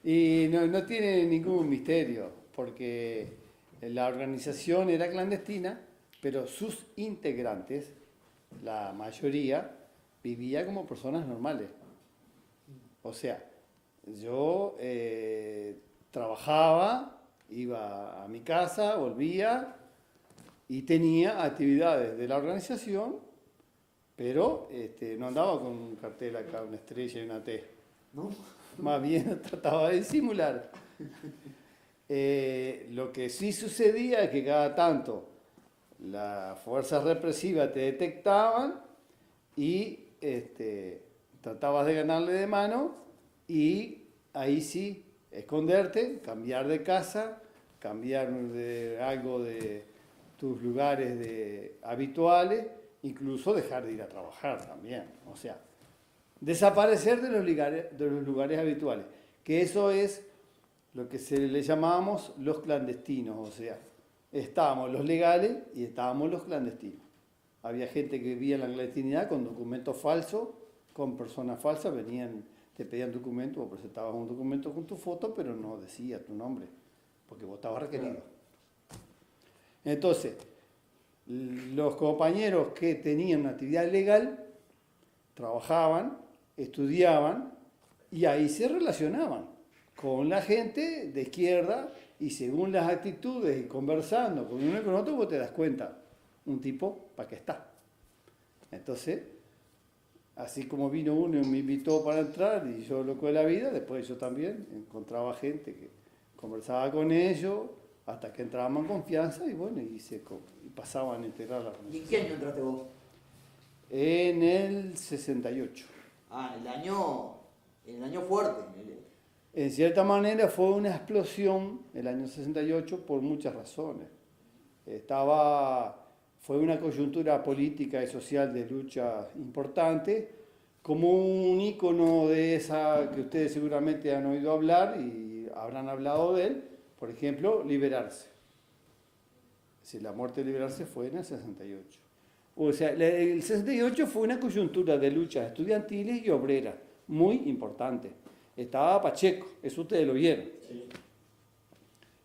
Y no tiene ningún misterio, porque la organización era clandestina, pero sus integrantes, la mayoría, vivía como personas normales. O sea, yo trabajaba, iba a mi casa, volvía y tenía actividades de la organización, pero no andaba con un cartel acá, una estrella y una T. ¿No? Más bien trataba de disimular. Lo que sí sucedía es que cada tanto las fuerzas represivas te detectaban y tratabas de ganarle de mano y ahí sí, esconderte, cambiar de casa, cambiar de algo de tus lugares habituales, incluso dejar de ir a trabajar también. O sea, desaparecer de los lugares habituales, que eso es lo que se le llamábamos los clandestinos, o sea, estábamos los legales y estábamos los clandestinos. Había gente que vivía en la clandestinidad con documentos falsos, con personas falsas, venían, te pedían documentos, vos presentabas un documento con tu foto, pero no decía tu nombre, porque vos estabas requerido. Entonces, los compañeros que tenían una actividad legal trabajaban, estudiaban y ahí se relacionaban con la gente de izquierda y según las actitudes y conversando con uno y con otro, vos te das cuenta, un tipo, ¿para qué está? Entonces, así como vino uno y me invitó para entrar y yo loco de la vida, después yo también encontraba gente que conversaba con ellos hasta que entraban en confianza y bueno, y pasaban a integrar la ¿Y en organización. qué año entraste vos? En el 68. Ah, en el año fuerte. En cierta manera fue una explosión el año 68 por muchas razones. Fue una coyuntura política y social de lucha importante, como un ícono de esa que ustedes seguramente han oído hablar y habrán hablado de él, por ejemplo, liberarse. Si la muerte de liberarse fue en el 68. O sea, el 68 fue una coyuntura de luchas estudiantiles y obreras muy importante. Estaba Pacheco, eso ustedes lo vieron. Sí.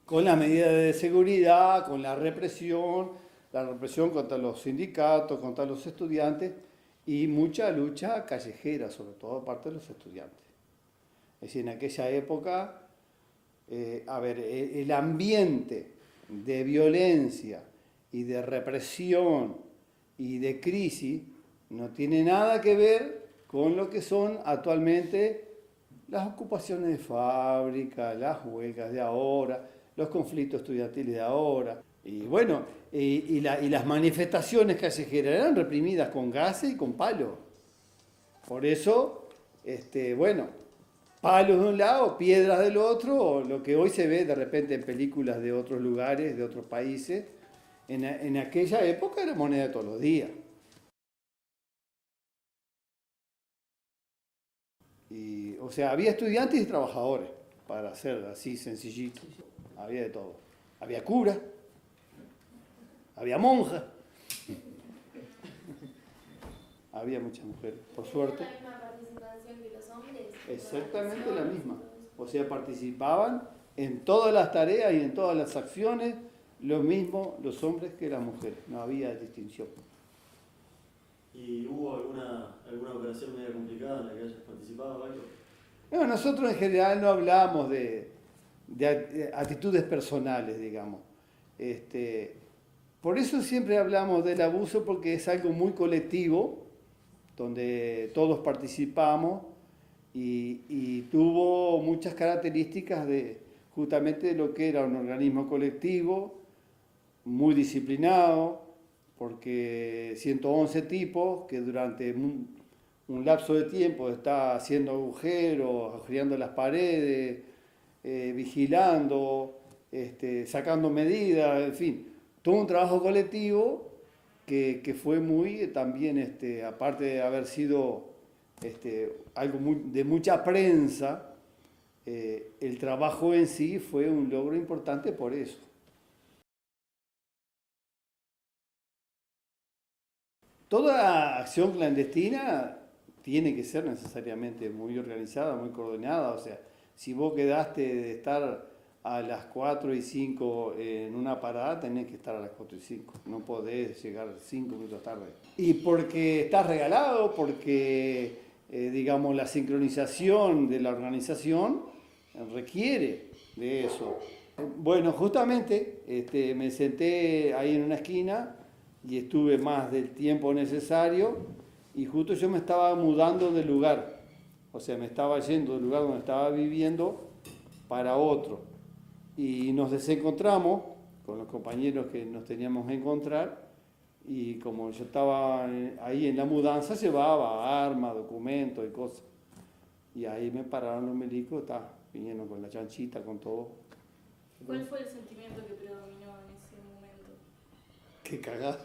Con las medidas de seguridad, con la represión contra los sindicatos, contra los estudiantes y mucha lucha callejera, sobre todo parte de los estudiantes. Es decir, en aquella época, el ambiente de violencia y de represión y de crisis no tiene nada que ver con lo que son actualmente las ocupaciones de fábrica, las huelgas de ahora, los conflictos estudiantiles de ahora. Y bueno, y las manifestaciones callejeras eran reprimidas con gases y con palos. Por eso, bueno, palos de un lado, piedras del otro, o lo que hoy se ve de repente en películas de otros lugares, de otros países, en aquella época era moneda de todos los días. O sea, había estudiantes y trabajadores, para hacer así sencillito. Había de todo. Había cura, había monja, había muchas mujeres, por suerte. ¿Tenían la misma participación que los hombres? Exactamente la misma. O sea, participaban en todas las tareas y en todas las acciones, lo mismo los hombres que las mujeres. No había distinción. ¿Y hubo alguna operación media complicada en la que hayas participado, algo? No, nosotros en general no hablamos de actitudes personales, digamos. Por eso siempre hablamos del abuso, porque es algo muy colectivo, donde todos participamos y tuvo muchas características justamente de lo que era un organismo colectivo, muy disciplinado, porque 111 tipos que durante un lapso de tiempo está haciendo agujeros, agujereando las paredes, vigilando, sacando medidas, en fin, todo un trabajo colectivo que fue muy también, aparte de haber sido algo de mucha prensa, el trabajo en sí fue un logro importante por eso. Toda acción clandestina tiene que ser necesariamente muy organizada, muy coordinada, o sea, Si vos quedaste de estar a las 4 y 5 en una parada, tenés que estar a las 4 y 5. No podés llegar 5 minutos tarde. Y porque estás regalado, porque, digamos, la sincronización de la organización requiere de eso. Bueno, justamente me senté ahí en una esquina y estuve más del tiempo necesario y justo yo me estaba mudando de lugar. O sea, me estaba yendo del lugar donde estaba viviendo para otro. Y nos desencontramos con los compañeros que nos teníamos que encontrar y como yo estaba ahí en la mudanza, llevaba armas, documentos y cosas. Y ahí me pararon los milicos, vinieron con la chanchita, con todo. ¿Cuál fue el sentimiento que predominó en ese momento? Qué cagada.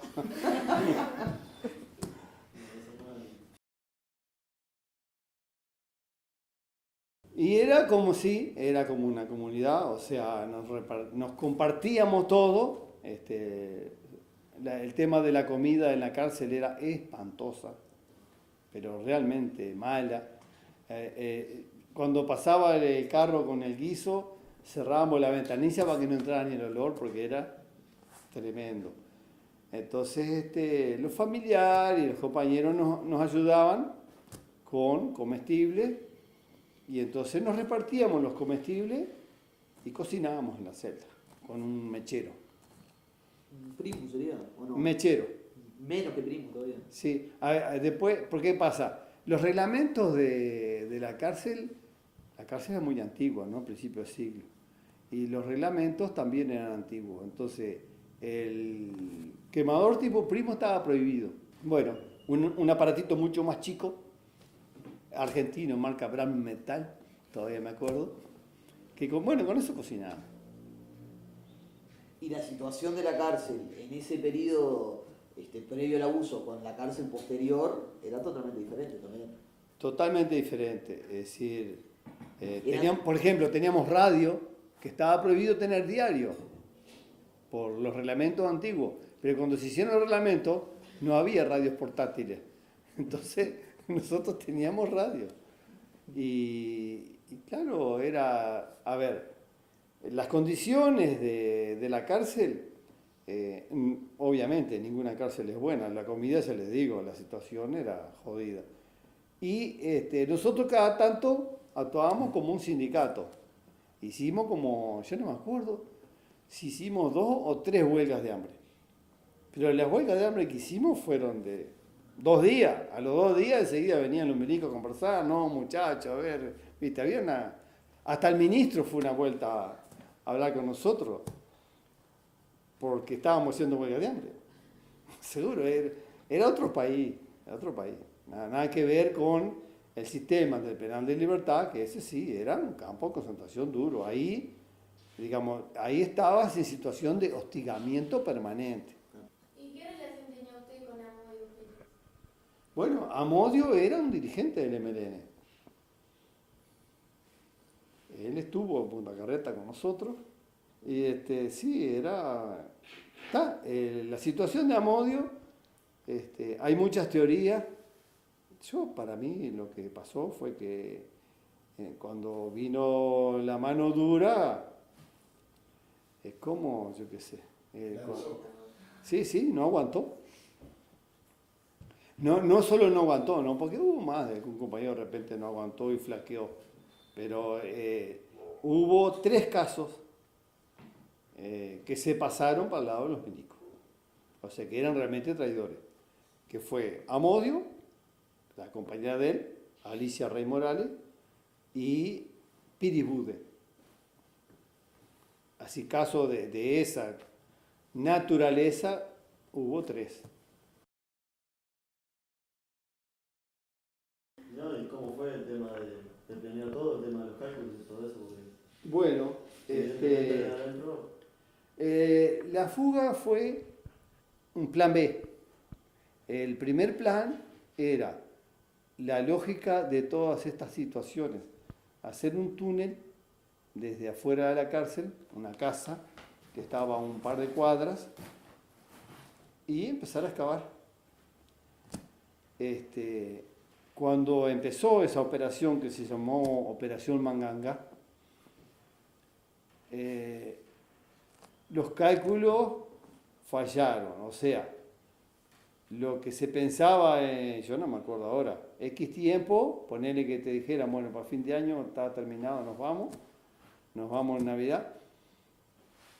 Y era como si, era como una comunidad, o sea, nos compartíamos todo. El tema de la comida en la cárcel era espantosa, pero realmente mala. Cuando pasaba el carro con el guiso, cerrábamos la ventanilla para que no entrara ni el olor, porque era tremendo. Entonces, los familiares y los compañeros nos ayudaban con comestibles. Y entonces nos repartíamos los comestibles y cocinábamos en la celda con un mechero. ¿Un primo sería o no? Mechero. Menos que primo todavía. Sí. Después, ¿por qué pasa? Los reglamentos de la cárcel es muy antigua, ¿no? Principio del siglo. Y los reglamentos también eran antiguos. Entonces, el quemador tipo primo estaba prohibido. Bueno, un aparatito mucho más chico, argentino, marca Bram Metal, todavía me acuerdo, que con eso cocinaba. Y la situación de la cárcel en ese periodo previo al abuso con la cárcel posterior era totalmente diferente también. Totalmente diferente, es decir, por ejemplo, teníamos radio, que estaba prohibido tener diario, por los reglamentos antiguos, pero cuando se hicieron los reglamentos no había radios portátiles, entonces nosotros teníamos radio. Y claro, las condiciones de la cárcel, obviamente ninguna cárcel es buena, la comida, ya les digo, la situación era jodida. Y nosotros cada tanto actuábamos como un sindicato. Hicimos yo no me acuerdo si hicimos 2 o 3 huelgas de hambre. Pero las huelgas de hambre que hicimos fueron de 2 días. A los 2 días enseguida venían los milicos a conversar. No, muchachos, a ver, viste, hasta el ministro fue una vuelta a hablar con nosotros porque estábamos haciendo huelga de hambre. Seguro, era otro país, Nada que ver con el sistema del penal de libertad, que ese sí, era un campo de concentración duro. Ahí estabas en situación de hostigamiento permanente. ¿Y qué relación tenía usted con Amodio Félix? Bueno, Amodio era un dirigente del MLN. Él estuvo en Punta Carreta con nosotros y sí, la situación de Amodio, hay muchas teorías. Para mí lo que pasó fue que cuando vino la mano dura, es como, yo qué sé. Sí, no aguantó. No solo no aguantó, ¿no? Porque hubo más de que un compañero de repente no aguantó y flaqueó. Pero hubo 3 casos que se pasaron para el lado de los milicos. O sea, que eran realmente traidores. Que fue Amodio, la compañera de él, Alicia Rey Morales, y Piris Bude. Así caso de esa naturaleza hubo 3. ¿No? ¿Y cómo fue el tema de planear todo, el tema de los cálculos y todo eso? Porque Bueno, la fuga fue un plan B. El primer plan era la lógica de todas estas situaciones. Hacer un túnel desde afuera de la cárcel, una casa que estaba a un par de cuadras, y empezar a excavar. Cuando empezó esa operación que se llamó Operación Manganga, los cálculos fallaron, o sea, lo que se pensaba, yo no me acuerdo ahora, X tiempo, ponerle que te dijeran, bueno, para fin de año está terminado, nos vamos en Navidad,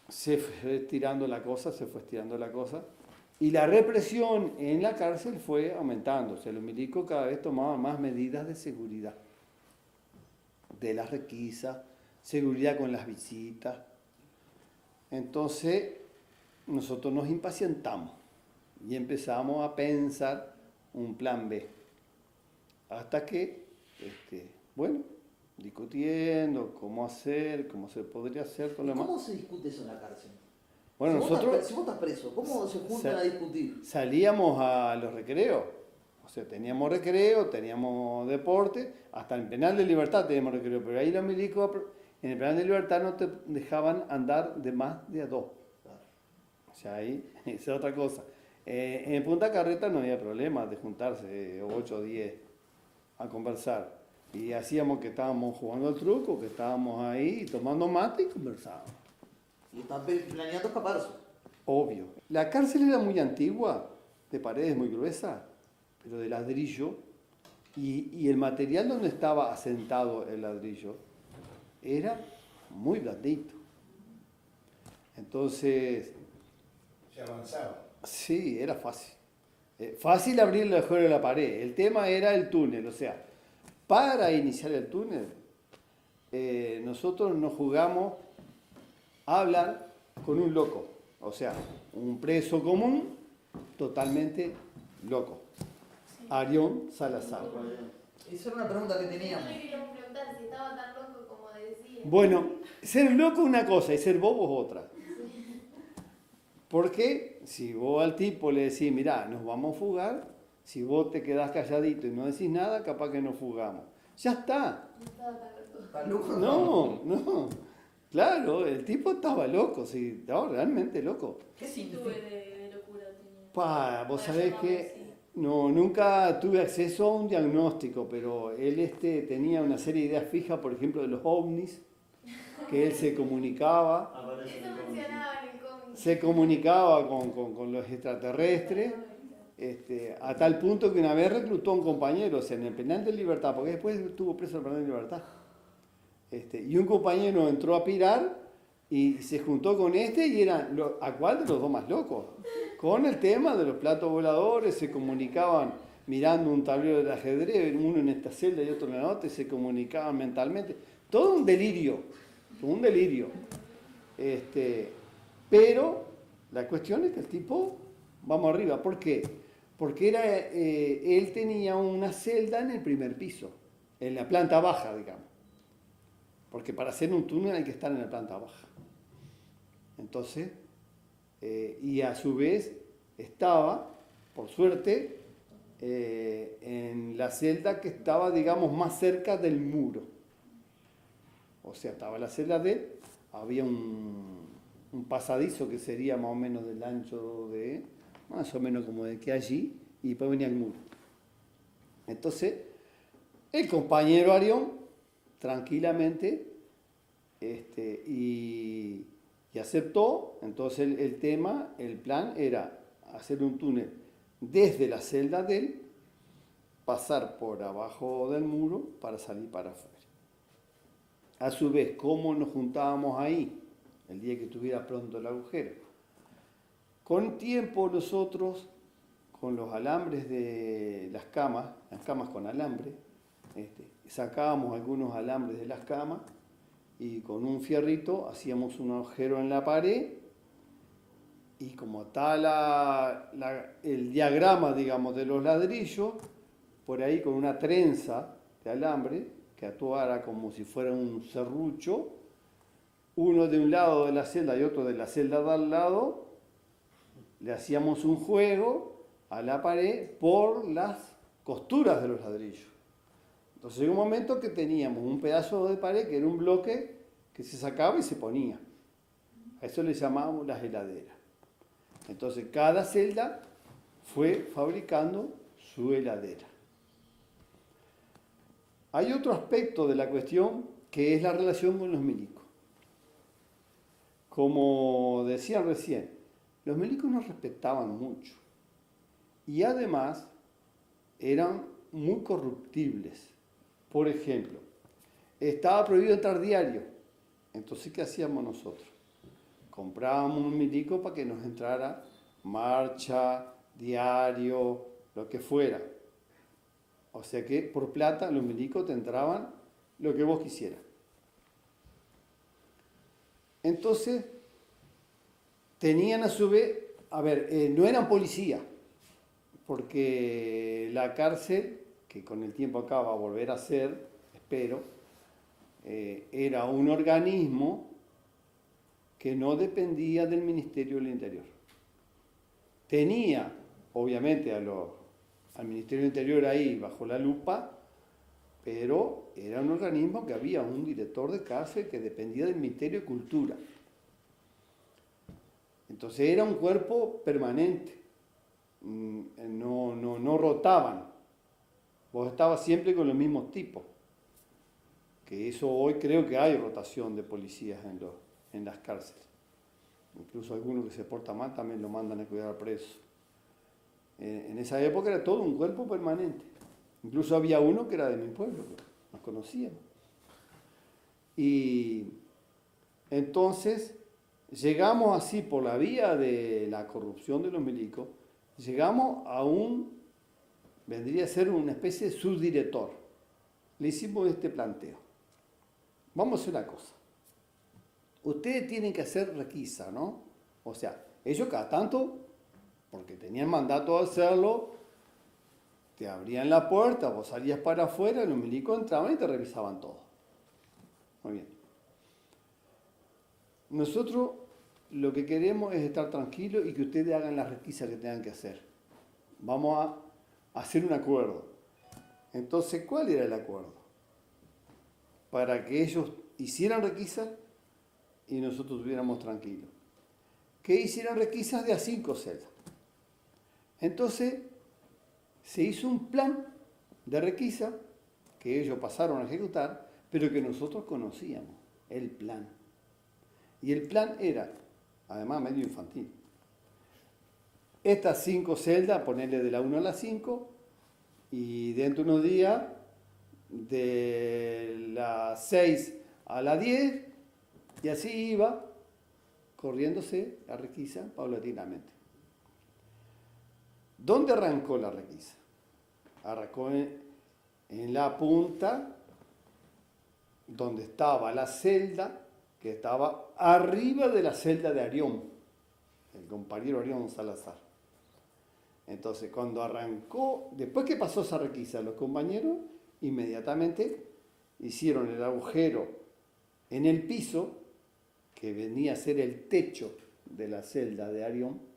se fue estirando la cosa, y la represión en la cárcel fue aumentando, o sea, los milicos cada vez tomaban más medidas de seguridad, de las requisas, seguridad con las visitas. Entonces, nosotros nos impacientamos y empezamos a pensar un plan B. Hasta que, bueno, discutiendo cómo hacer, cómo se podría hacer, todo lo demás. ¿Cómo se discute eso en la cárcel? Bueno, si nosotros vos estás preso, ¿cómo se juntan a discutir? salíamos a los recreos. O sea, teníamos recreo, teníamos deporte, hasta en el penal de libertad teníamos recreo, pero ahí los milicos en el penal de libertad no te dejaban andar de más de a 2. Claro. O sea, ahí es otra cosa. En Punta Carreta no había problema de juntarse 8 o 10 a conversar. Y hacíamos que estábamos jugando al truco, que estábamos ahí tomando mate y conversábamos. Y están planeando escaparse. Obvio. La cárcel era muy antigua, de paredes muy gruesas, pero de ladrillo. Y el material donde estaba asentado el ladrillo era muy blandito. Entonces, Se avanzaba. sí, era fácil. Fácil abrir el agujero de la pared. El tema era el túnel. O sea, para iniciar el túnel, nosotros nos jugamos a hablar con un loco. O sea, un preso común totalmente loco. Arión Salazar. Esa era una pregunta que Yo teníamos. le queríamos preguntar si estaba tan loco como decía. Bueno, ser loco es una cosa y ser bobo es otra. Porque si vos al tipo le decís, mirá, nos vamos a fugar, si vos te quedás calladito y no decís nada, capaz que nos fugamos. Ya está. No estaba tan loco. ¿Estás loco? No. Claro, el tipo estaba loco, sí, estaba realmente loco. ¿Qué Sí significa? tuve de locura tenía. Vos Para sabés llamarlo que así. no, nunca tuve acceso a un diagnóstico, pero él tenía una serie de ideas fijas, por ejemplo, de los ovnis, que él se comunicaba. Aparece en Eso el cómic. mencionaba en el cómic. Se comunicaba con los extraterrestres, a tal punto que una vez reclutó a un compañero, o sea, en el penal de libertad, porque después estuvo preso en el penal de libertad. Y un compañero entró a pirar y se juntó con y eran, ¿a cuál de los dos más locos? Con el tema de los platos voladores, se comunicaban mirando un tablero del ajedrez, uno en esta celda y otro en la otra, y se comunicaban mentalmente. Todo un delirio. Pero la cuestión es que el tipo, vamos arriba. ¿Por qué? Porque él tenía una celda en el primer piso, en la planta baja, digamos. Porque para hacer un túnel hay que estar en la planta baja. Entonces, y a su vez estaba, por suerte, en la celda que estaba, digamos, más cerca del muro. O sea, estaba la celda de él, había un pasadizo que sería más o menos del ancho de, más o menos como de que allí, y después venía el muro. Entonces, el compañero Arión, tranquilamente, y aceptó. Entonces el plan era hacer un túnel desde la celda de él, pasar por abajo del muro para salir para afuera. A su vez, ¿cómo nos juntábamos ahí el día que estuviera pronto el agujero? Con tiempo nosotros, con los alambres de las camas con alambre, sacábamos algunos alambres de las camas y con un fierrito hacíamos un agujero en la pared y como está el diagrama, digamos, de los ladrillos, por ahí con una trenza de alambre que actuara como si fuera un serrucho, uno de un lado de la celda y otro de la celda de al lado, le hacíamos un juego a la pared por las costuras de los ladrillos. Entonces llegó un momento que teníamos un pedazo de pared que era un bloque que se sacaba y se ponía. A eso le llamábamos las heladeras. Entonces cada celda fue fabricando su heladera. Hay otro aspecto de la cuestión que es la relación con los milicos. como decían recién, los milicos nos respetaban mucho y además eran muy corruptibles. Por ejemplo, estaba prohibido entrar diario. Entonces, ¿qué hacíamos nosotros? Comprábamos un milico para que nos entrara marcha, diario, lo que fuera. O sea que por plata los milicos te entraban lo que vos quisieras. Entonces, tenían a su vez, no eran policía, porque la cárcel, que con el tiempo acá va a volver a ser, espero, era un organismo que no dependía del Ministerio del Interior. Tenía, obviamente, al Ministerio del Interior ahí bajo la lupa, pero era un organismo que había un director de cárcel que dependía del Ministerio de Cultura. Entonces era un cuerpo permanente, no rotaban. Vos estabas siempre con los mismos tipos, que eso hoy creo que hay rotación de policías en las cárceles. Incluso algunos que se portan mal también lo mandan a cuidar al preso. En esa época era todo un cuerpo permanente. Incluso había uno que era de mi pueblo, que nos conocíamos. Y entonces llegamos así por la vía de la corrupción de los milicos, llegamos a vendría a ser una especie de subdirector. Le hicimos este planteo. Vamos a hacer una cosa. Ustedes tienen que hacer requisa, ¿no? O sea, ellos cada tanto, porque tenían mandato de hacerlo, te abrían la puerta, vos salías para afuera, los milicos entraban y te revisaban todo. Muy bien. Nosotros lo que queremos es estar tranquilos y que ustedes hagan las requisas que tengan que hacer. Vamos a hacer un acuerdo. Entonces, ¿cuál era el acuerdo? Para que ellos hicieran requisas y nosotros estuviéramos tranquilos. Que hicieran requisas de a 5 celdas. Entonces, se hizo un plan de requisa que ellos pasaron a ejecutar, pero que nosotros conocíamos, el plan. Y el plan era, además medio infantil, estas 5 celdas, ponerle de la 1 a la 5, y dentro de unos días, de las 6 a la 10, y así iba corriéndose la requisa paulatinamente. ¿Dónde arrancó la requisa? Arrancó en la punta donde estaba la celda, que estaba arriba de la celda de Arión, el compañero Arión Salazar. Entonces, cuando arrancó, después que pasó esa requisa, los compañeros inmediatamente hicieron el agujero en el piso, que venía a ser el techo de la celda de Arión,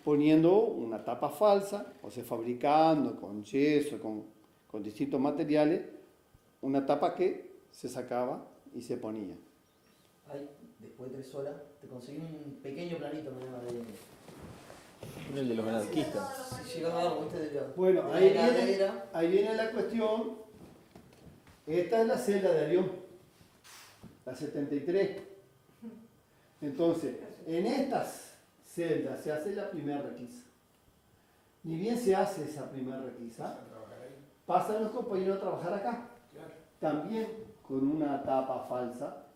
poniendo una tapa falsa, o sea, fabricando con yeso, con distintos materiales, una tapa que se sacaba y se ponía. Ahí, después de 3 horas, te conseguí un pequeño planito, El de los anarquistas. Si llegaba algo, ¿viste? Bueno, de ahí la cadera. viene la cuestión. Esta es la celda de Arión, la 73. Entonces, en estas celdas se hace la primera requisa. Ni bien se hace esa primera requisa, pasan los compañeros a trabajar acá, también con una tapa falsa,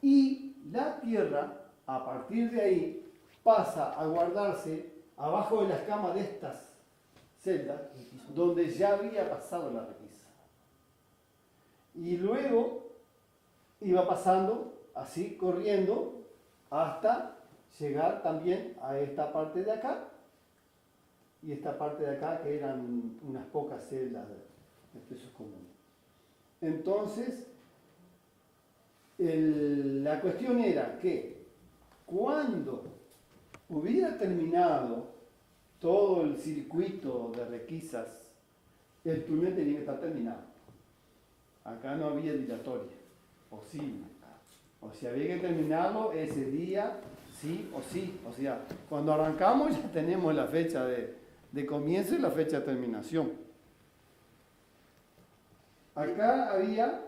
y la tierra, a partir de ahí, pasa a guardarse abajo de las camas de estas celdas, donde ya había pasado la requisa. Y luego iba pasando así, corriendo, hasta llegar también a esta parte de acá, y esta parte de acá, que eran unas pocas celdas de presos comunes. Entonces, la cuestión era que cuando hubiera terminado todo el circuito de requisas, el túnel tenía que estar terminado. Acá no había dilatoria posible. O sea, había que terminarlo ese día, sí o sí. O sea, cuando arrancamos ya tenemos la fecha de comienzo y la fecha de terminación. Acá había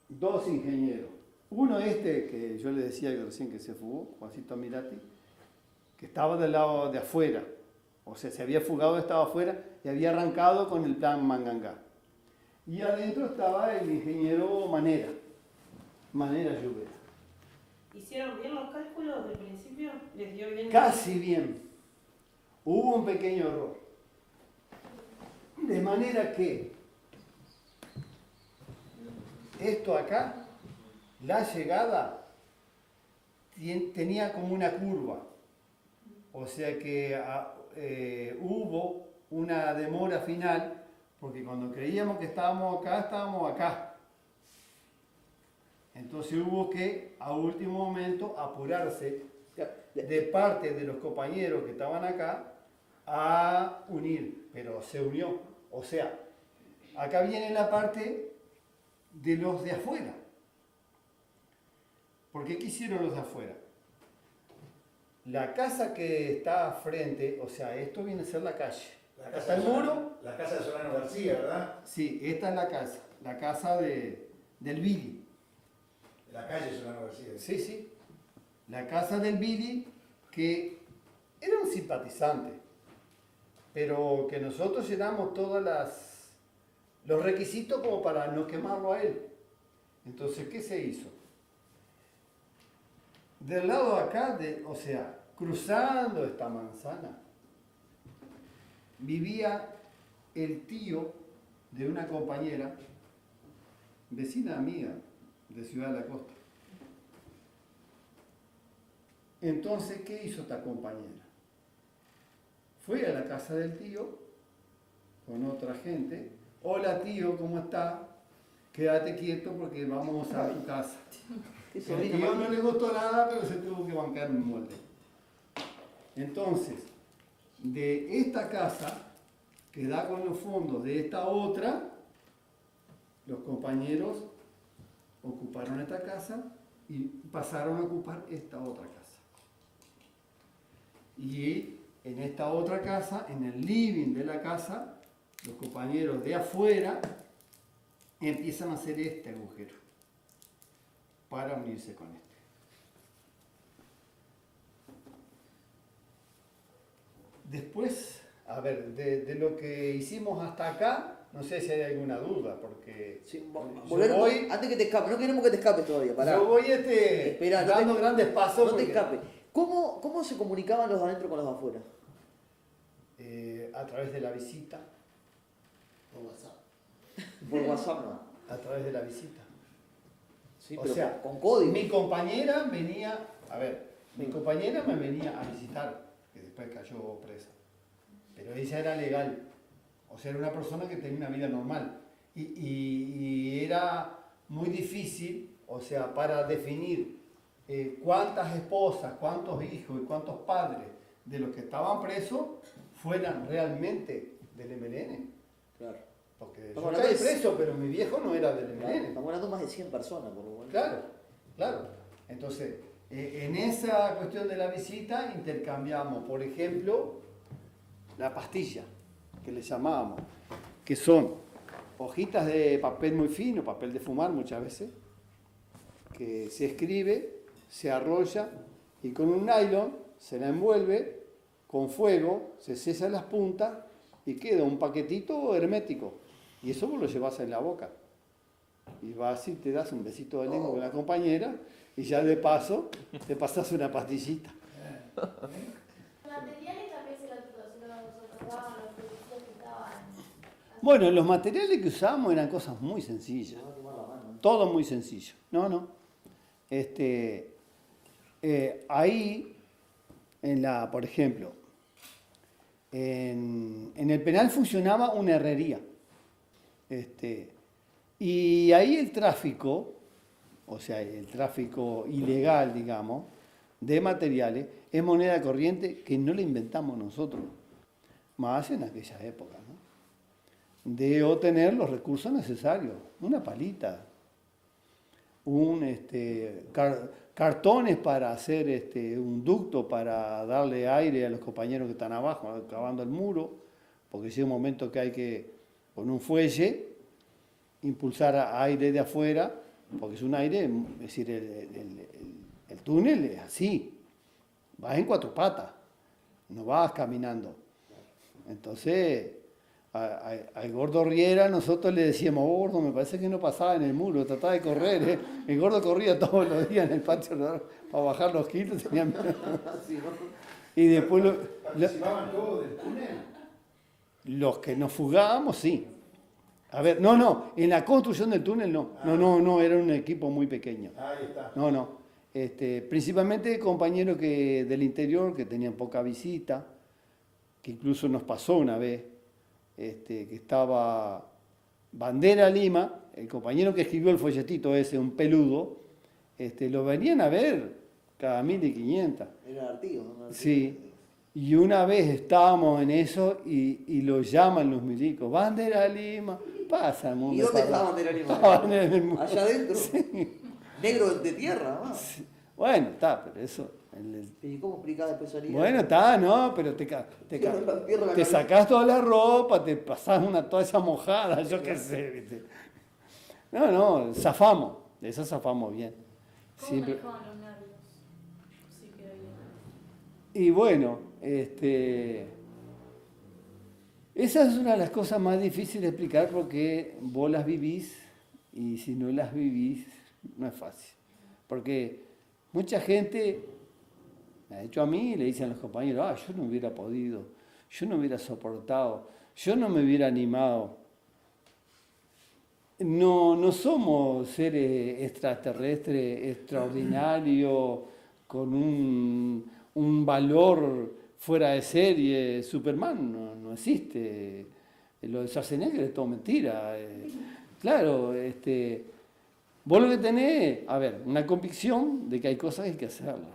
2 ingenieros. Uno que yo le decía que recién que se fugó, Juancito Mirati, que estaba del lado de afuera, o sea, se había fugado, estaba afuera y había arrancado con el plan Mangangá. Y adentro estaba el ingeniero Manera Lluvera. ¿Hicieron bien los cálculos del principio? ¿Les dio bien? Casi bien. Hubo un pequeño error. De manera que esto acá, la llegada, tenía como una curva. O sea que hubo una demora final, porque cuando creíamos que estábamos acá. Entonces hubo que, a último momento, apurarse de parte de los compañeros que estaban acá a unir, pero se unió. O sea, acá viene la parte de los de afuera. ¿Por qué hicieron los de afuera? La casa que está frente, o sea, esto viene a ser la calle. ¿Está el muro? La casa de Solano García, ¿verdad? Sí, esta es la casa del Billy. La calle Solano García. Sí, sí. La casa del Billy, que era un simpatizante, pero que nosotros llenamos todos los requisitos como para no quemarlo a él. Entonces, ¿qué se hizo? Del lado de acá, o sea, cruzando esta manzana, vivía el tío de una compañera, vecina amiga de Ciudad de la Costa. Entonces, ¿qué hizo esta compañera? Fue a la casa del tío con otra gente. Hola tío, ¿cómo está? Quédate quieto porque vamos a tu casa. Qué El sobrino tío más- no le gustó nada, pero se tuvo que bancar un molde. Entonces, de esta casa, que da con los fondos de esta otra, los compañeros ocuparon esta casa y pasaron a ocupar esta otra casa. Y en esta otra casa, en el living de la casa, los compañeros de afuera empiezan a hacer este agujero para unirse con este. Después, a ver, de lo que hicimos hasta acá, no sé si hay alguna duda, porque Sí, yo voy, antes que te escapes, no queremos que te escapes todavía, pará. yo voy Espera, no dando te- grandes pasos. No te porque, escapes. ¿Cómo se comunicaban los de adentro con los de afuera? a través de la visita, Por WhatsApp. Por WhatsApp no. a través de la visita. Sí, O pero sea, con código. mi compañera venía, mi compañera me venía a visitar, que después cayó presa. Pero ella era legal, o sea, era una persona que tenía una vida normal. Y era muy difícil, o sea, para definir cuántas esposas, cuántos hijos y cuántos padres de los que estaban presos fueran realmente del MLN. Claro. Porque yo Estamos caí hablando de- preso, pero mi viejo no era del Claro, MLN. estamos hablando de más de 100 personas, por lo menos. Claro, claro. Entonces, en esa cuestión de la visita intercambiamos, por ejemplo, la pastilla, que le llamábamos, que son hojitas de papel muy fino, papel de fumar muchas veces, que se escribe, se arrolla y con un nylon se la envuelve con fuego, se cesa las puntas y queda un paquetito hermético. Y eso vos lo llevas en la boca. Y vas y te das un besito de lengua con la compañera y ya de paso te pasas una pastillita. Los materiales también se los otorgaban los productos que estaban. Bueno, los materiales que usábamos eran cosas muy sencillas. No, quemar la mano. Todo muy sencillo. No. Ahí, por ejemplo, en el penal funcionaba una herrería. Y ahí el tráfico, o sea, el tráfico ilegal, digamos, de materiales, es moneda corriente que no la inventamos nosotros, más en aquella época, ¿no? De obtener los recursos necesarios, una palita, cartones para hacer un ducto para darle aire a los compañeros que están abajo, acabando el muro, porque llega un momento que hay que, con un fuelle, impulsar aire de afuera porque es un aire, es decir, el túnel es así, vas en 4 patas, no vas caminando. Entonces, al gordo Riera nosotros le decíamos, oh, gordo, me parece que no pasaba en el muro, trataba de correr, ¿eh? El gordo corría todos los días en el patio para bajar los kilos, tenía miedo. Sí, ¿no? Y después ¿Participaban todos del túnel? los que nos fugábamos, sí. A ver, no, en la construcción del túnel no, era un equipo muy pequeño. Ahí está. No. Principalmente compañeros del interior que tenían poca visita, que incluso nos pasó una vez, que estaba Bandera Lima, el compañero que escribió el folletito ese, un peludo, lo venían a ver cada 1500. Era Artigo, ¿no? Sí. Y una vez estábamos en eso y lo llaman los milicos, Bandera Lima, pasa el mundo. ¿Y dónde estaba Bandera Lima? Estaban en el mundo. Allá adentro. Sí. Negro de tierra, ¿no? Bueno, está, pero eso. ¿Y cómo explicás después salida? Bueno, está, no, pero Tierra la te cabeza. sacás toda la ropa, te pasás toda esa mojada, yo qué sé, ¿viste? No, zafamos, de eso zafamos bien. ¿Cómo Siempre. manejaban los nervios? Sí que había. Y bueno, esa es una de las cosas más difíciles de explicar porque vos las vivís y si no las vivís no es fácil. Porque mucha gente, me ha dicho a mí, le dicen a los compañeros, yo no hubiera podido, yo no hubiera soportado, yo no me hubiera animado. No somos seres extraterrestres extraordinarios con un valor fuera de serie. Superman no existe. Lo de Schwarzenegger es todo mentira. Claro, vos lo que tenés, a ver, una convicción de que hay cosas que hay que hacerlas.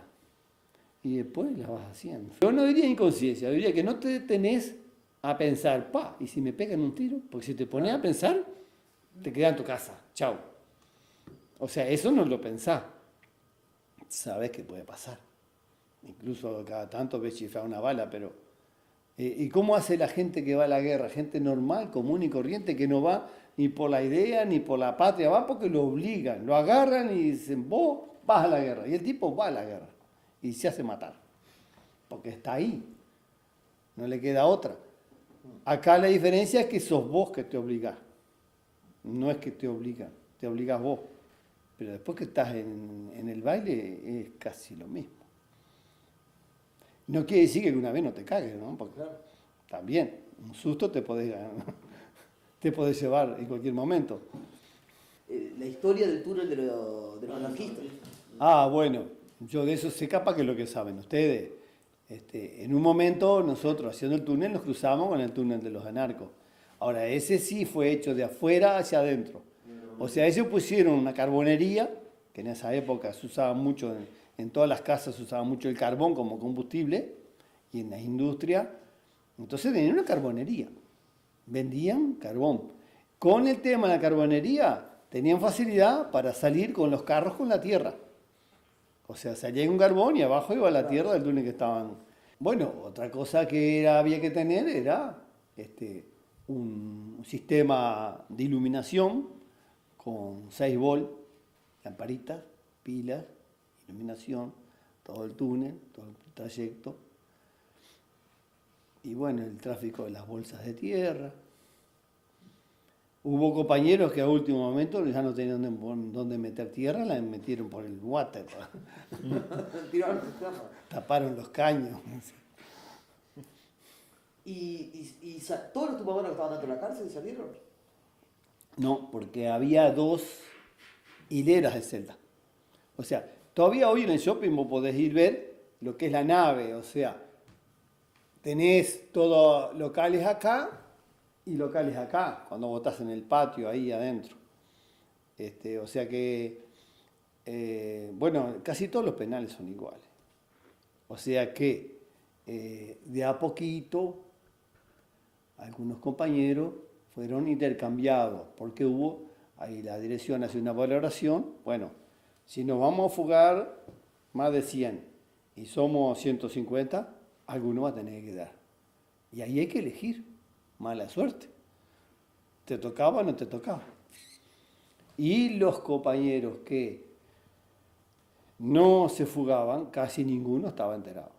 Y después las vas haciendo. Yo no diría inconsciencia, diría que no te tenés a pensar, y si me pegan un tiro, porque si te pones a pensar, te quedas en tu casa, chau. O sea, eso no lo pensás. Sabés que puede pasar. Incluso cada tanto ves chiflar una bala, pero... ¿Y cómo hace la gente que va a la guerra? Gente normal, común y corriente, que no va ni por la idea, ni por la patria, va porque lo obligan, lo agarran y dicen, vos vas a la guerra. Y el tipo va a la guerra y se hace matar, porque está ahí, no le queda otra. Acá la diferencia es que sos vos que te obligás, no es que te obligan, te obligás vos. Pero después que estás en el baile es casi lo mismo. No quiere decir que una vez no te cagues, ¿no? Porque Claro. también, un susto te podés llevar en cualquier momento. La historia del túnel de los anarquistas. Bueno, yo de eso sé capaz que es lo que saben ustedes. En un momento nosotros haciendo el túnel nos cruzamos con el túnel de los anarcos. Ahora, ese sí fue hecho de afuera hacia adentro. O sea, ellos pusieron una carbonería, que en esa época se usaba mucho, en todas las casas se usaba mucho el carbón como combustible, y en la industria. Entonces tenían una carbonería, vendían carbón. Con el tema de la carbonería, tenían facilidad para salir con los carros con la tierra. O sea, salía un carbón y abajo iba la tierra del túnel que estaban. Bueno, otra cosa que había que tener era un sistema de iluminación con 6 volt, lamparitas, pilas, iluminación, todo el túnel, todo el trayecto. Y bueno, el tráfico de las bolsas de tierra. Hubo compañeros que a último momento ya no tenían dónde meter tierra, la metieron por el water. Tiraron las cajas. Taparon los caños. ¿Todos los tupabonas que estaban dentro de la cárcel salieron? No, porque había 2 hileras de celdas. O sea, todavía hoy en el shopping vos podés ir ver lo que es la nave. O sea, tenés todos locales acá y locales acá, cuando vos estás en el patio ahí adentro. O sea que, bueno, casi todos los penales son iguales. O sea que, de a poquito, algunos compañeros fueron intercambiados, porque ahí la dirección hace una valoración, bueno, si nos vamos a fugar más de 100 y somos 150, alguno va a tener que dar. Y ahí hay que elegir, mala suerte. ¿Te tocaba o no te tocaba? Y los compañeros que no se fugaban, casi ninguno estaba enterado.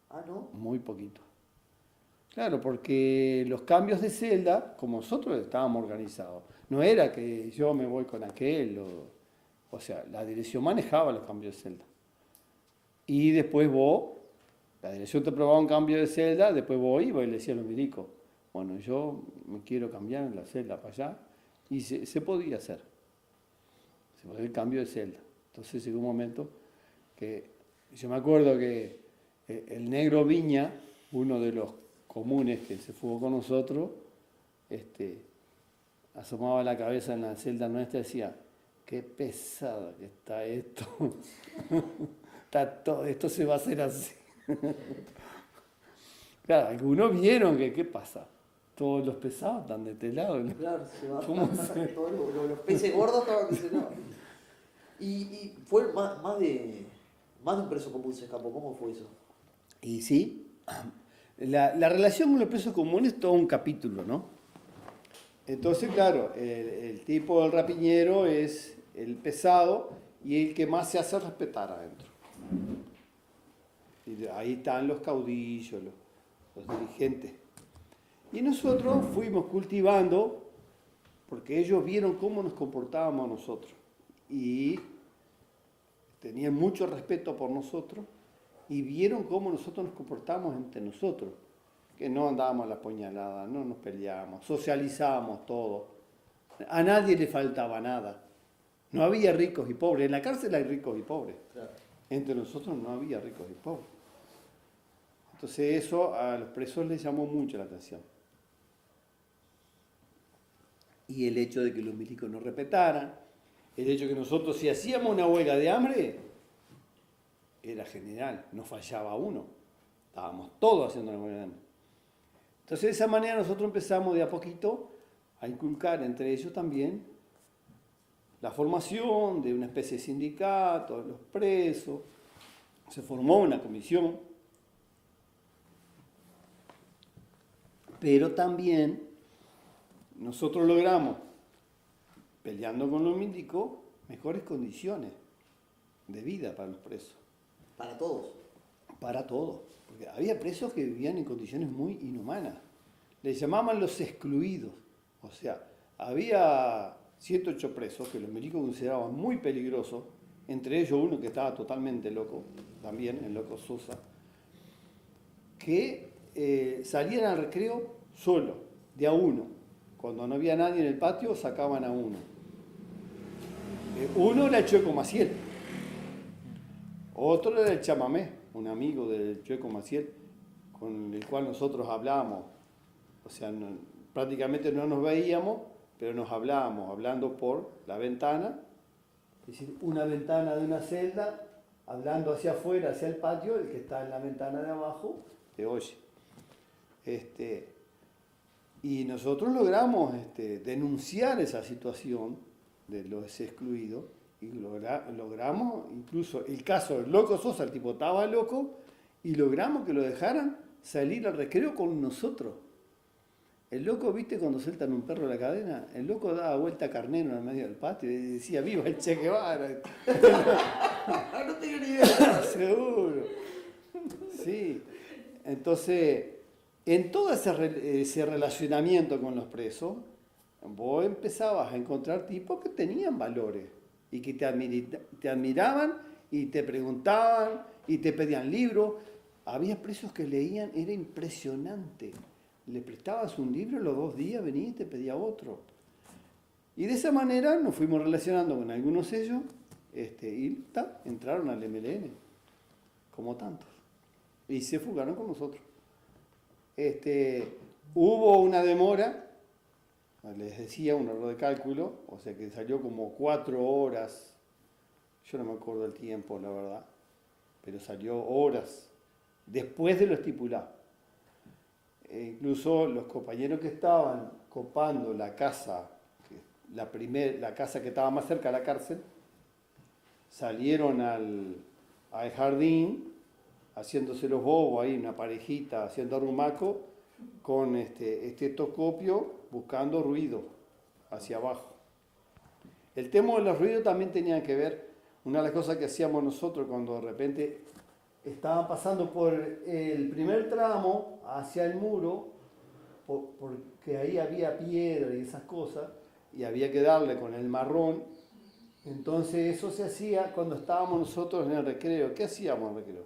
Ah, ¿no? Muy poquito. Claro, porque los cambios de celda, como nosotros estábamos organizados, no era que yo me voy con aquel, o sea, la dirección manejaba los cambios de celda. Y después vos, la dirección te probaba un cambio de celda, después vos ibas y le decías a los milicos, bueno, yo me quiero cambiar en la celda para allá, y se podía hacer. Se podía el cambio de celda. Entonces llegó un momento que, yo me acuerdo que el negro Viña, uno de los comunes que se fugó con nosotros, asomaba la cabeza en la celda nuestra y decía, qué pesada que está esto. Esto se va a hacer así. Claro, algunos vieron que, ¿qué pasa? Todos los pesados están de este lado, ¿no? Claro, se va. ¿Cómo se- Todos los peces gordos estaban de ese lado. Y fue más de un preso común se escapó. ¿Cómo fue eso? Y sí, la relación con los presos comunes es todo un capítulo, ¿no? Entonces, claro, el tipo del rapiñero es el pesado y el que más se hace respetar adentro. Y ahí están los caudillos, los dirigentes. Y nosotros fuimos cultivando, porque ellos vieron cómo nos comportábamos nosotros. Y tenían mucho respeto por nosotros y vieron cómo nosotros nos comportábamos entre nosotros. Que no andábamos a la puñalada, no nos peleábamos, socializábamos todo. A nadie le faltaba nada. No había ricos y pobres. En la cárcel hay ricos y pobres. Claro. Entre nosotros no había ricos y pobres. Entonces eso a los presos les llamó mucho la atención. Y el hecho de que los milicos nos respetaran, el hecho de que nosotros si hacíamos una huelga de hambre, era general, no fallaba uno. Estábamos todos haciendo una huelga de hambre. Entonces de esa manera nosotros empezamos de a poquito a inculcar entre ellos también la formación de una especie de sindicato, de los presos. Se formó una comisión, pero también nosotros logramos, peleando con los milicos, mejores condiciones de vida para los presos. Para todos. Para todos. Porque había presos que vivían en condiciones muy inhumanas. Les llamaban los excluidos. O sea, había 7 o 8 presos que los milicos consideraban muy peligrosos, entre ellos uno que estaba totalmente loco, también el loco Sosa, que salían al recreo solo, de a uno. Cuando no había nadie en el patio, sacaban a uno. Uno era el Chueco Maciel, otro era el Chamamé, un amigo del Chueco Maciel, con el cual nosotros hablábamos. O sea, prácticamente no nos veíamos, pero nos hablábamos, hablando por la ventana, es decir, una ventana de una celda, hablando hacia afuera, hacia el patio, el que está en la ventana de abajo, te oye. Y nosotros logramos denunciar esa situación de los excluidos y logramos, incluso el caso del loco Sosa, el tipo estaba loco, y logramos que lo dejaran salir al recreo con nosotros. El loco, ¿viste cuando sueltan un perro de la cadena? El loco daba vuelta a carnero en el medio del patio y decía, ¡viva el Che Guevara! No tengo ni idea. Seguro. Sí. Entonces, en todo ese relacionamiento con los presos, vos empezabas a encontrar tipos que tenían valores y que te admiraban y te preguntaban y te pedían libros. Había presos que leían, era impresionante. Le prestabas un libro, los 2 días venía y te pedía otro. Y de esa manera nos fuimos relacionando con algunos de ellos y entraron al MLN, como tantos. Y se fugaron con nosotros. Hubo una demora, les decía, un error de cálculo, o sea que salió como 4 horas, yo no me acuerdo el tiempo, la verdad, pero salió horas después de lo estipulado. Incluso los compañeros que estaban copando la casa, la casa que estaba más cerca de la cárcel, salieron al jardín haciéndose los bobos ahí, una parejita haciendo arrumaco, con estetoscopio buscando ruido hacia abajo. El tema de los ruidos también tenía que ver, una de las cosas que hacíamos nosotros cuando de repente estaban pasando por el primer tramo hacia el muro, porque ahí había piedra y esas cosas, y había que darle con el marrón. Entonces eso se hacía cuando estábamos nosotros en el recreo. ¿Qué hacíamos en el recreo?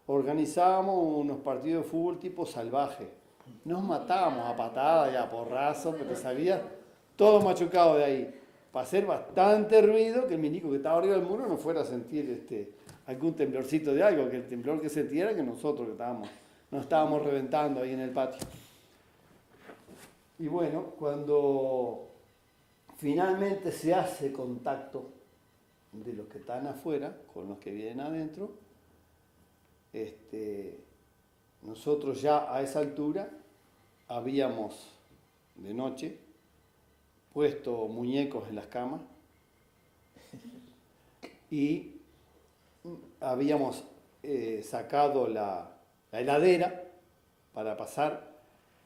Organizábamos unos partidos de fútbol tipo salvaje. Nos matábamos a patadas y a porrazos, porque salía todo machucado de ahí. Para hacer bastante ruido, que el milico que estaba arriba del muro no fuera a sentir algún temblorcito de algo, que el temblor que sentía era que nosotros que nos estábamos reventando ahí en el patio. Y bueno, cuando finalmente se hace contacto de los que están afuera con los que vienen adentro, nosotros ya a esa altura habíamos de noche puesto muñecos en las camas y habíamos sacado la heladera para pasar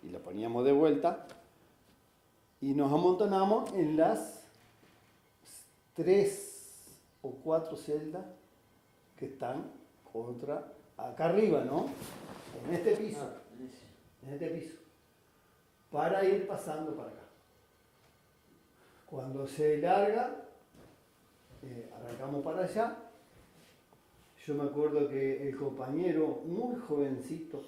y la poníamos de vuelta y nos amontonamos en las 3 o 4 celdas que están acá arriba, ¿no? En este piso, para ir pasando para acá. Cuando se larga, arrancamos para allá. Yo me acuerdo que el compañero, muy jovencito,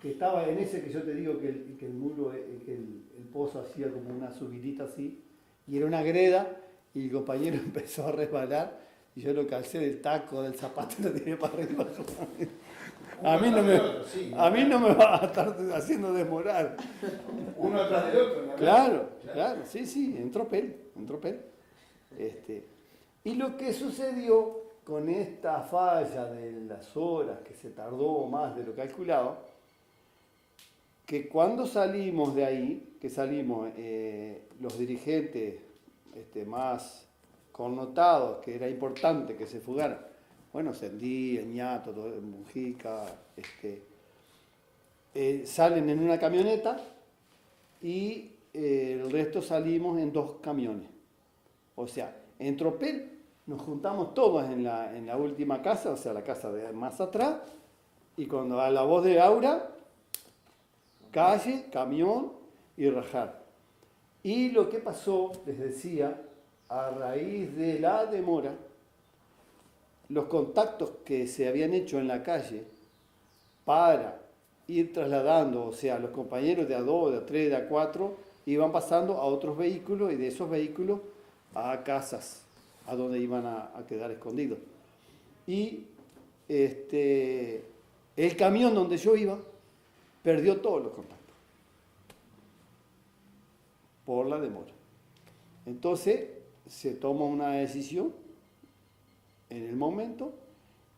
que estaba en ese que yo te digo que el muro, que el pozo hacía como una subidita así, y era una greda, y el compañero empezó a resbalar, y yo lo calcé del taco, del zapato, y lo tiré para arriba. A mí no me va a estar haciendo desmorar. Uno atrás del otro, ¿no? Claro, sí, en tropel. Y lo que sucedió con esta falla de las horas, que se tardó más de lo calculado, que cuando salimos de ahí, los dirigentes más connotados, que era importante que se fugaran, bueno, Sendí, Ñato, Mujica, salen en una camioneta y el resto salimos en 2 camiones. O sea, en tropel nos juntamos todos en la última casa, o sea, la casa de más atrás, y cuando a la voz de Aura, calle, camión y rajar. Y lo que pasó, les decía, a raíz de la demora, los contactos que se habían hecho en la calle para ir trasladando, o sea, los compañeros de A2, de A3, de A4, iban pasando a otros vehículos y de esos vehículos a casas, a donde iban a quedar escondidos. Y el camión donde yo iba perdió todos los contactos por la demora. Entonces se toma una decisión en el momento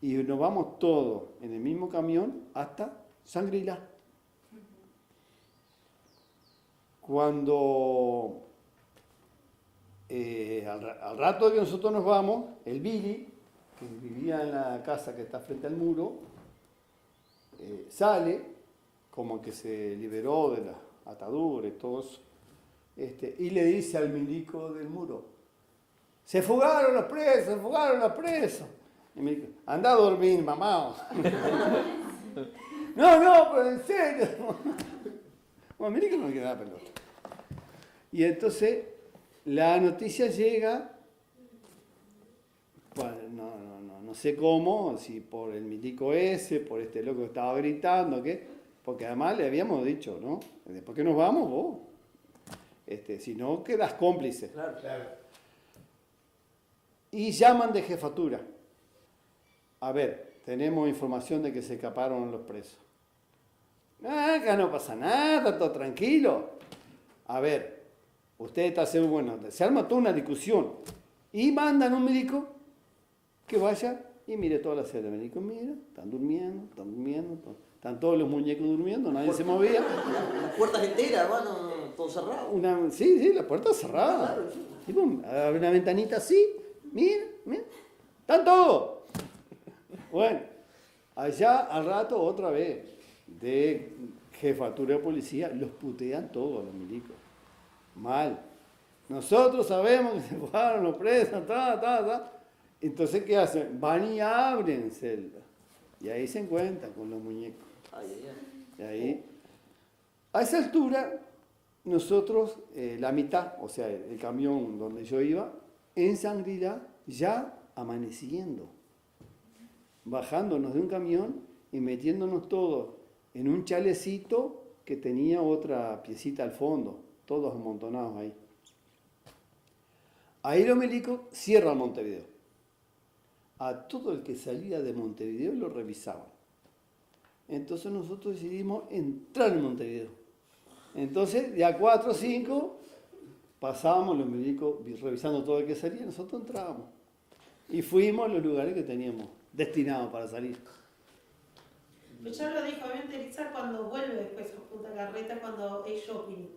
y nos vamos todos en el mismo camión hasta Shangri-La. Cuando al rato de que nosotros nos vamos, el Billy, que vivía en la casa que está frente al muro, sale, como que se liberó de las ataduras y todo eso, y le dice al milico del muro: se fugaron los presos. Y me dijo: anda a dormir, mamá. No, pero en serio. Bueno, mire que no me queda pelota. Y entonces la noticia llega, bueno, no sé cómo, si por el milico ese, por este loco que estaba gritando, ¿qué? Porque además le habíamos dicho, ¿no? Después que nos vamos, vos. Si no, quedas cómplice. Claro. Y llaman de jefatura. A ver, tenemos información de que se escaparon los presos. Acá no pasa nada, está todo tranquilo. A ver, usted está seguro, bueno, se arma toda una discusión. Y mandan un médico que vaya y mire toda la celda. El médico mira, están durmiendo. Están todos los muñecos durmiendo, nadie se movía. Las puertas enteras, hermano, todo cerrado. Sí, la puerta cerrada. Claro, sí. Y pum, abre una ventanita así, mira, están todos. Bueno, allá al rato otra vez, de jefatura de policía, los putean todos los milicos. Mal. Nosotros sabemos que se fugaron los presos, Entonces, ¿qué hacen? Van y abren celda. Y ahí se encuentran con los muñecos. Ay, ay, ay. Y ahí, a esa altura, nosotros, la mitad, o sea, el camión donde yo iba, en Shangri-La, ya amaneciendo. Bajándonos de un camión y metiéndonos todos en un chalecito que tenía otra piecita al fondo, todos amontonados ahí. Ahí los milicos cierran Montevideo. A todo el que salía de Montevideo lo revisaban. Entonces nosotros decidimos entrar en Montevideo. Entonces, de a 4 o 5, pasábamos los milicos revisando todo el que salía, nosotros entrábamos. Y fuimos a los lugares que teníamos destinados para salir. Pero ya lo dijo, voy a utilizar cuando vuelve después a Punta Carreta, cuando hay shopping.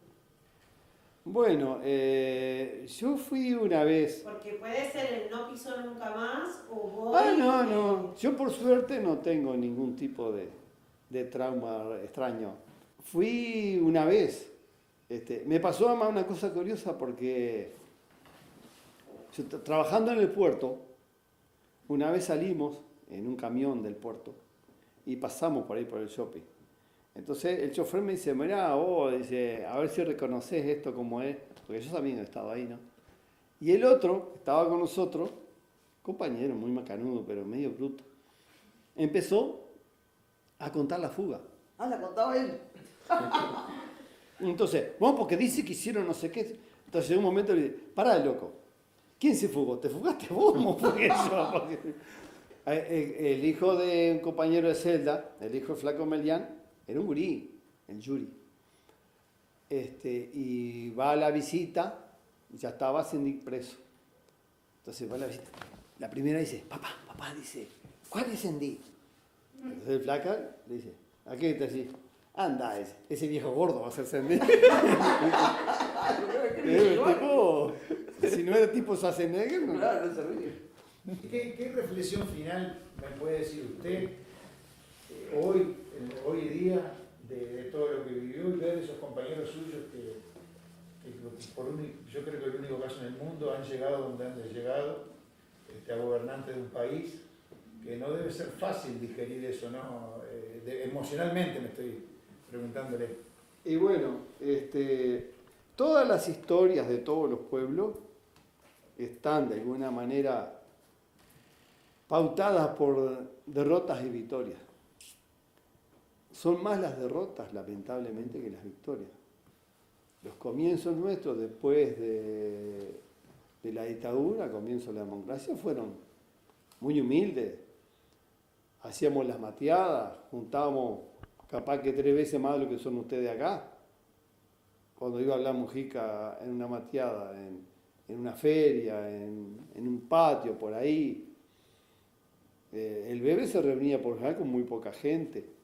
Bueno, yo fui una vez. Porque puede ser el no piso nunca más o voy... No. Yo por suerte no tengo ningún tipo de trauma extraño. Fui una vez. Me pasó además una cosa curiosa porque yo, trabajando en el puerto, una vez salimos en un camión del puerto y pasamos por ahí por el shopping. Entonces el chofer me dice, mirá, dice, a ver si reconoces esto como es, porque yo también he estado ahí, ¿no? Y el otro, estaba con nosotros, compañero muy macanudo, pero medio bruto, empezó a contar la fuga. Ah, la contaba él. Entonces, bueno, porque dice que hicieron no sé qué. Entonces en un momento le dice, pará, loco, ¿quién se fugó? ¿Te fugaste vos? ¿Cómo fue eso? Porque el hijo de un compañero de celda, el hijo de Flaco Melián, era un gurí, el Yuri. Y va a la visita, ya estaba Sendik preso. Entonces va a la visita. La primera dice, papá, dice, ¿cuál es Sendik? Entonces el Flaca le dice, ¿a qué te decís? Anda, ese viejo gordo va a ser Sendik. Si no era tipo Schwarzenegger, no. Claro, no se ríe. ¿Qué reflexión final me puede decir usted hoy día de todo lo que vivió y ver esos compañeros suyos que yo creo que el único caso en el mundo han llegado donde han llegado, a gobernantes de un país, que no debe ser fácil digerir eso, ¿no? Emocionalmente me estoy preguntándole. Y bueno, todas las historias de todos los pueblos están de alguna manera pautadas por derrotas y victorias. Son más las derrotas, lamentablemente, que las victorias. Los comienzos nuestros después de la dictadura, comienzo de la democracia, fueron muy humildes. Hacíamos las mateadas, juntábamos capaz que 3 veces más de lo que son ustedes acá. Cuando iba a hablar Mujica en una mateada, en una feria, en un patio, por ahí. El bebé se reunía por general con muy poca gente.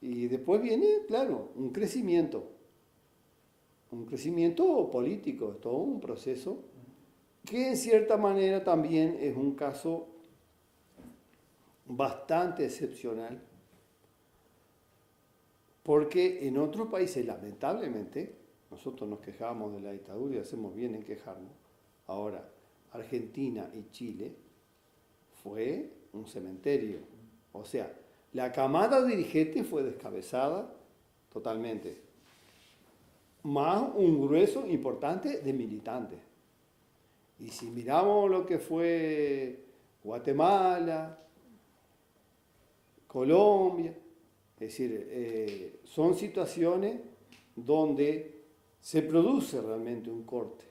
Y después viene, claro, un crecimiento político, es todo un proceso que en cierta manera también es un caso bastante excepcional, porque en otros países, lamentablemente, nosotros nos quejamos de la dictadura y hacemos bien en quejarnos. Ahora, Argentina y Chile fue un cementerio. O sea, la camada dirigente fue descabezada totalmente. Más un grueso importante de militantes. Y si miramos lo que fue Guatemala, Colombia, es decir, son situaciones donde se produce realmente un corte.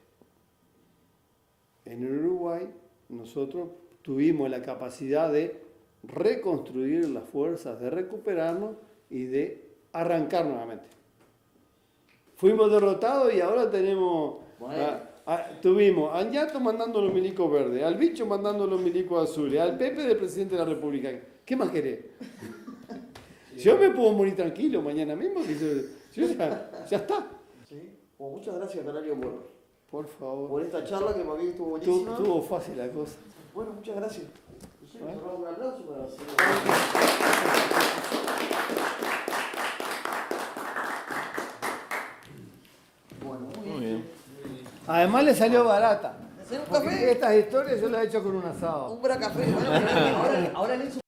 En el Uruguay nosotros tuvimos la capacidad de reconstruir las fuerzas, de recuperarnos y de arrancar nuevamente. Fuimos derrotados y ahora tenemos... Tuvimos a Añato mandando los milicos verdes, al Bicho mandando los milicos azules, al Pepe del presidente de la República. ¿Qué más querés? Yo me puedo morir tranquilo mañana mismo, que yo ya está. ¿Sí? Bueno, muchas gracias, Canario, Por favor. por esta charla que para mí estuvo buenísima. Estuvo fácil la cosa. Bueno, muchas gracias. Un aplauso para hacer. Bueno, muy bien. Muy bien. Muy bien. Además le salió barata. ¿Hacer un Porque café? estas historias yo las he hecho con un asado. Un bracafé. Bueno, pero ahora le hizo